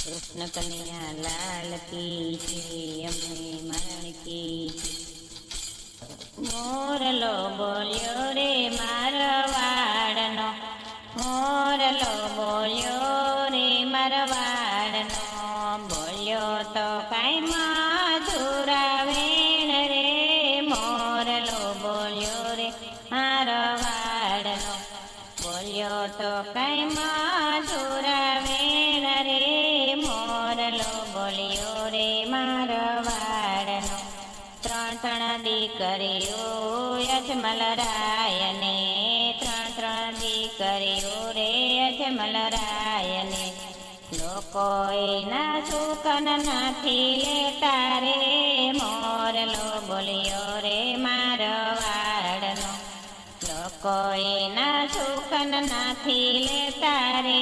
કૃષ્ણ કનૈયા લાલ કી જય, અમને મરણ કી જય. મોરલો બોલ્યો રે મારવાડનો, મોરલો બોલ્યો રે મારવાડનો, બોલ્યો તો કાંઈ મધુરા વેણ રે, મોરલો બોલ્યો રે મારવાડનો, બોલ્યો તો કાંઈ મધુરા વેણ રે, મોરલો બોલ્યો રે મારવાડનો. ત્રણ દીકરીઓ અજમલ રાયને, ત્રણ દીકરીઓ રે અજમલ રાયને, લોકો એના સુકન નથી લેતા રે, મોરલો બોલ્યો રે મારવાડનો, લોકો એના સુકન નથી લેતા રે,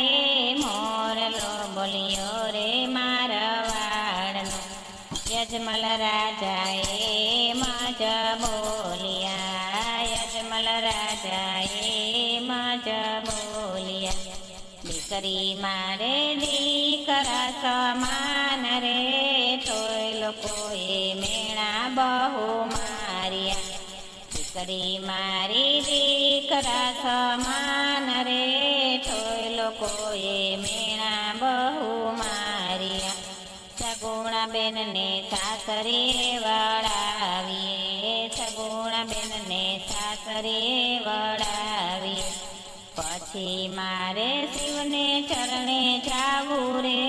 મોરલો બોલ્યો રે મારવાડનો. યજમલ રાજાએ મજ બોલ્યા, યજમલ રાજાએ મજ બોલ્યા, દીકરી મારે દીકરા સમાન રે, તોય લોકોએ મેણા બહુ માર્યા, દીકરી મારી દીકરા સમાન રે, તોય લોકોએ મેણા બહુ માર્યા. સગુણા બેનને સાસરે વળાવીએ, સગુણા બેનને સાસરે વળાવીએ, પછી મારે શિવને ચરણે જાવું રે,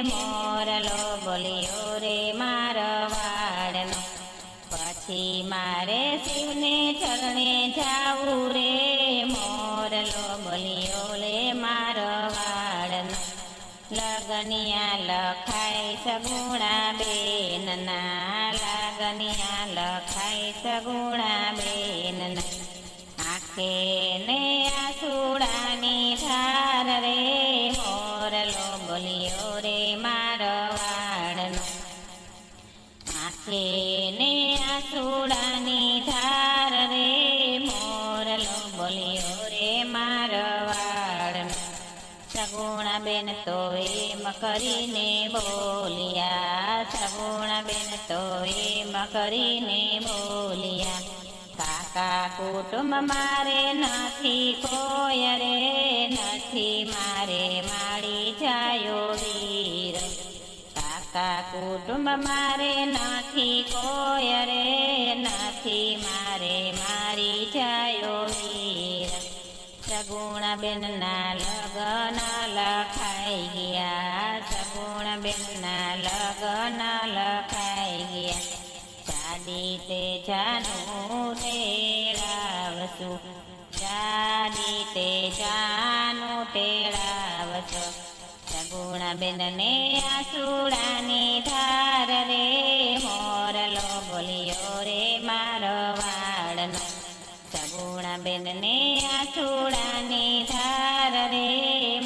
મોરલો બોલ્યો રે મારવાડનો, પછી મારે શિવને ચરણે જાવું રે, મોરલો બોલ્યો રે મારવાડનો. લગનિયા લખાય સગુણા બેનના, લગનિયા લખાય સગુણા બેનના, આંખે ને આસુડાની ધાર રે, મોરલો બોલ્યો રે મારવાડનો, આંખે ને આસુડાની ધાર રે, મોરલો બોલ્યો રે મારવાડનો. સગુણા બેન તો એમ કરીને બોલ્યા, સગુણા બેન તો એમ કરીને બોલ્યા, કાકા કુટુંબ મારે નથી કોઈ રે, નથી મારે માળી જાયો વીર, કાકા કુટુંબ મારે નથી કોઈ રે, નથી મારે મારી જાયો વીર. સગુણા બેનના લગન લખાઈ ગયા, સગુણા બેનના લગન લખાઈ ગયા, ચાડી તે જાનું તેડાવશું, ચાડી તે જાનું તેડાવશો, સગુણા બેનને આસુડાની ધાર રે, મોરલો બોલ્યો રે મારવાડનો, સગુણા બેનને આસુડાની ધાર રે,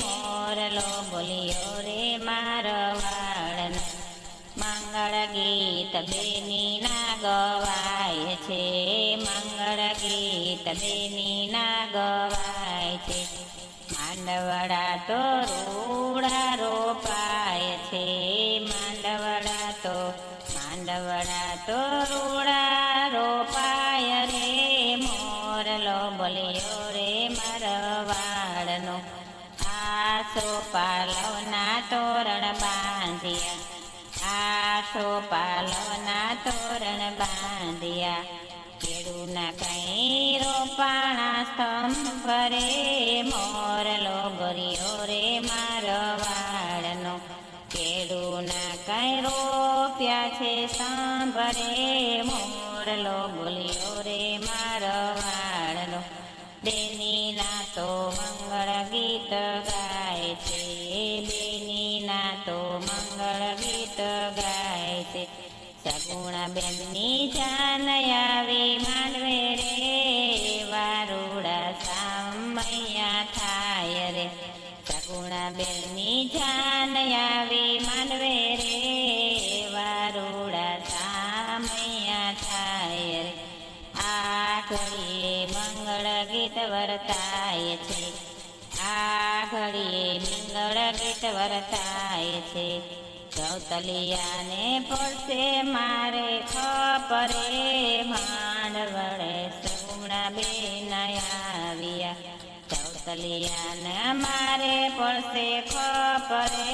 મોરલો બોલ્યો રે મારવાડનો. મંગળ ગીત બેની ના ગવાય છે, મંગળ ગીત બેની ના ગવાય છે, માંડવડા તો રૂડા રોપાય છે, માંડવડા તો રૂડા રોપાય રે, મોરલો બોલ્યો રે મારવાડનો. આસો પાલવના તોરણ બાંધ્યા, આસો પાલવના તોરણ બાંધ્યા, કેળુના કઈ રોપાણા સ્તંભ રે, મોરલો બોલ્યો રે મારવાડનો, કેળુના કઈ રોપ્યા છે સ્તંભ રે, મોરલો બોલ્યો રે મારવાડનો. બેનીના તો મંગળ ગીત ગાય છે, બેનીના તો મંગળ ગીત ગાય છે, સગુણા બેનની જાન આવી માંડવે રે, વારુડા સામૈયા થાય રે, સગુણા બેનની જાન આવી માંડવે રે, વારુડા સામૈયા થાય રે. આ ઘડીએ મંગળ ગીત વર્તાય છે, આ ઘડીએ મંગળ ગીત સવાર થાય છે. ચૌતલિયાને પડશે મારે ખપરે, માંડ વડે સગુણા બેન આવ્યા. ચૌતલિયાને મારે પડશે ખપરે,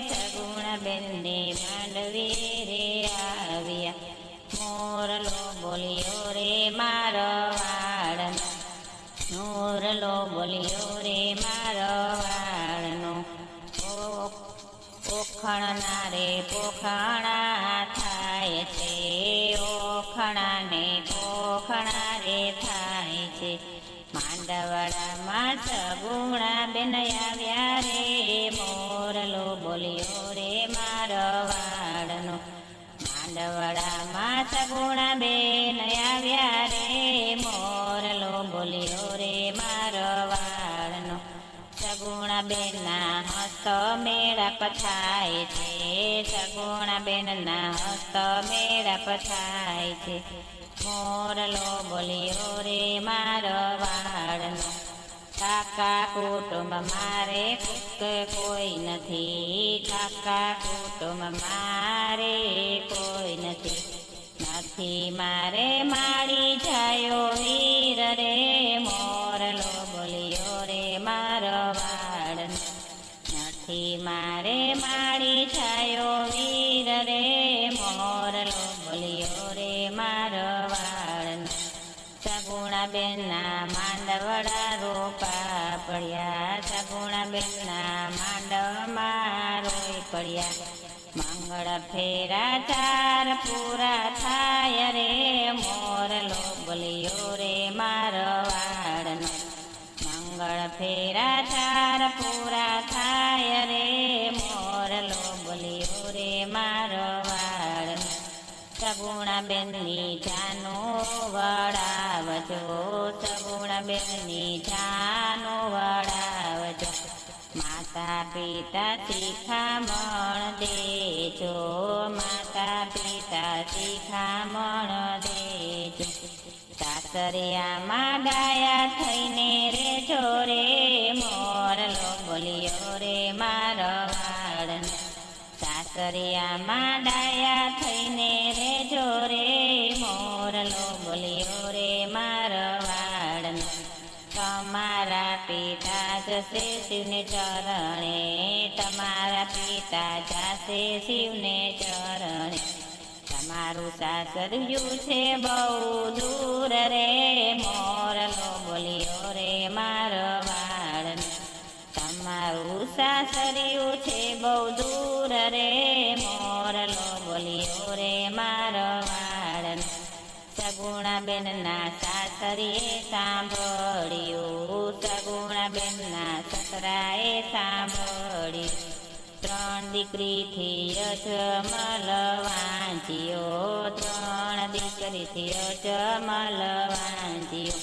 સગુણા બેનની માંડવી રે આવ્યા. મોરલો બોલ્યો રે મારો વાળનો, મોરલો બોલ્યો રે મારો વાળનો. ઓખણના રે પોખણા થાય છે, ઓખણાને પોખણા રે થાય છે. માંડવડામાં સગુણા બેન આવ્યા રે, મોરલો બોલ્યો રે મારો વાળનો. માંડવડામાં સગુણા બેન આવ્યા રે, મોરલો બોલ્યો રે મારો વાળનો. સગુણા બેનના હસ્ત મેળાપ થાય છે, સગુણા બેનના હસ્ત મેળાપ થાય છે. મોરલો બોલ્યો રે મારો વાળનો. કાકા કુટુંબ મારે કોઈ નથી, કાકા કુટુંબ મારે કોઈ નથી. નથી મારે માડી જાયો વીર રે, મોરલો બોલ્યો રે મારો વાળનો. નથી મારે માડી જાયો વીર રે, મોરલો બોલ્યો રે મારો વાળનો. સગુણા બેનના માંડવડા રોપા પડ્યા, સગુણા બેનના માંડવમાં રોઈ પડ્યા. મંગળ ફેરા ચાર પૂરા થાય રે, મોરલો બોલ્યો રે મારો વાળનો. મંગળ ફેરા ચાર પૂરા થાય રે, મોરલો બોલ્યો રે મારો વાળનો. સગુણા બેનની જાનો વડાવજો, સગુણા બેનની જાનો વડાવજો. માતા પિતા શિખામણ દેજો, માતા પિતા શિખામણ દેજો. સાસરિયામાં ડાયા થઈને રેજો રે, મોરલો બોલ્યો રે મારો વાળનો. સાસરિયામાં ડાયા થઈને રેજો રે, મોરલો બોલ્યો રે મારો વાળનો. તમારા પિતા જશે શિવને ચરણે, તમારા પિતા જશે શિવને ચરણે. તમારું સાસરિયું છે બહુ દૂર રે, મોરલો બોલ્યો રે મારો વાળનો. તમારું સાસરિયું છે બહુ દૂર રે, મોરલો બોલ્યો રે મારો વાળનો. સગુણા બેનના સાસરીએ સાંભળ્યું, સગુણા બેનના સસરાએ સાંભળ્યું. ત્રણ દીકરીથી અજમલ વાંચ્યો, ત્રણ દીકરીથી અજમલ વાંચ્યો.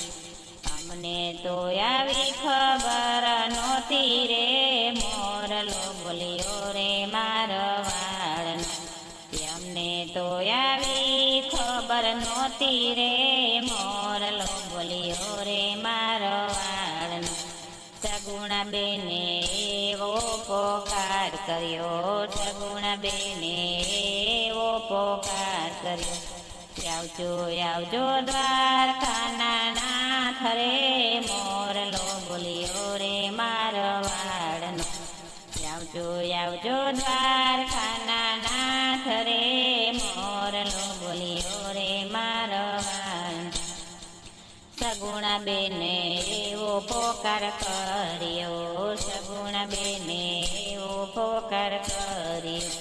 અમને તો આવી ખબર નહોતી રે, મોરલો બોલ્યો રે મારો વાળનો. અમને તો આવી ખબર નહોતી રે, મોરલો બોલ્યો રે મારો વાળનો. સગુણા બેને એવો પોકાર કર્યો, સગુણા બેને એવો પોકાર કર્યો. આવજો આવજો દ્વારકાના નાથ રે, મોરલો બોલ્યો રે મારો વાળનો. આવજો આવજો દ્વારકાના નાથ રે, મોરલો બોલ્યો રે મારો વાળનો. સગુણા બેને એવો પોકાર કર્યો, સગુણા બેને એવો પોકાર કર્યો.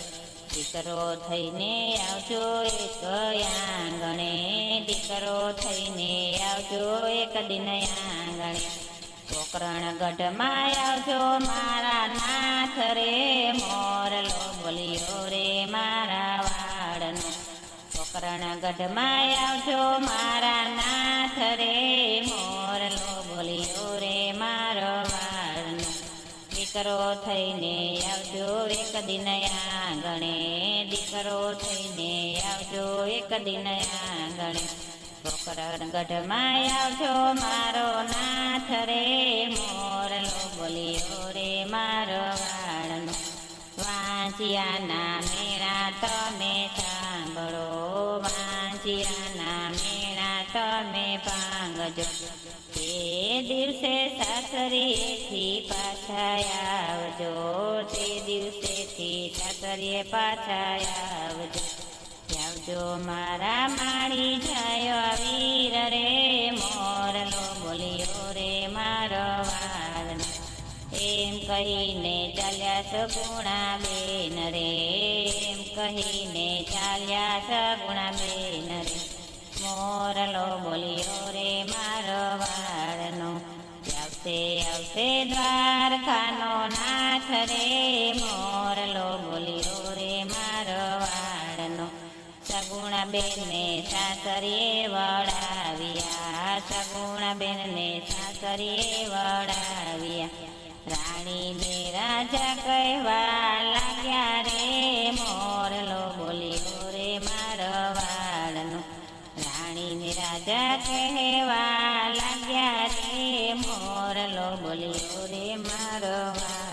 દીકરો થઈને આવજો એક આંગણે, દીકરો થઈને આવજો એક દિન આંગણે. પોકરણ ગઢમાં આવજો મારા નાથ રે, મોરલો બોલ્યો રે મારા વાળનો. પોકરણ ગઢમાં આવજો મારા નાથ રે, મોરલો બોલ્યો રે મારો વાળનો. દીકરો થઈને આવજો એક દિન આંગણે, દીકરો થઈને આવજો એક દિન આંગણે. પોકરણ ગઢમાં આવજો મારો નાથ રે, મોરલો બોલ્યો રે મારો વાળનો. વાંચિયાના મેળા તમે સાંભળો, વાંચિયાના મેળા તમે ભાંગજો, તે દિવસે સાસરીએથી પાછા આવજો, તે દિવસેથી સાસરીએ પાછા આવજો. આવજો મારા માળી જાય વીર રે, મોરલો બોલ્યો રે મારો વાળનો, એમ કહીને ચાલ્યા સગુણા બેન રે, એમ કહીને ચાલ્યા સગુણા બેન રે. મોરલો બોલ્યો રે મારો વાળનો, આવશે આવશે દ્વારકાનો નાથ રે, મોરલો બોલ્યો રે મારો વાળનો. સગુણા બેનને સાસરીએ વળાવ્યા, સગુણા બેનને સાસરીએ વળાવ્યા. રાણીને રાજા કહેવા લાગ્યા રે, મોરલો બોલ્યો રે મારો વાળનો. રાણીને રાજા કહેવા લાગ્યા રે, મોરલો બોલ્યો રે મારો વાળનો.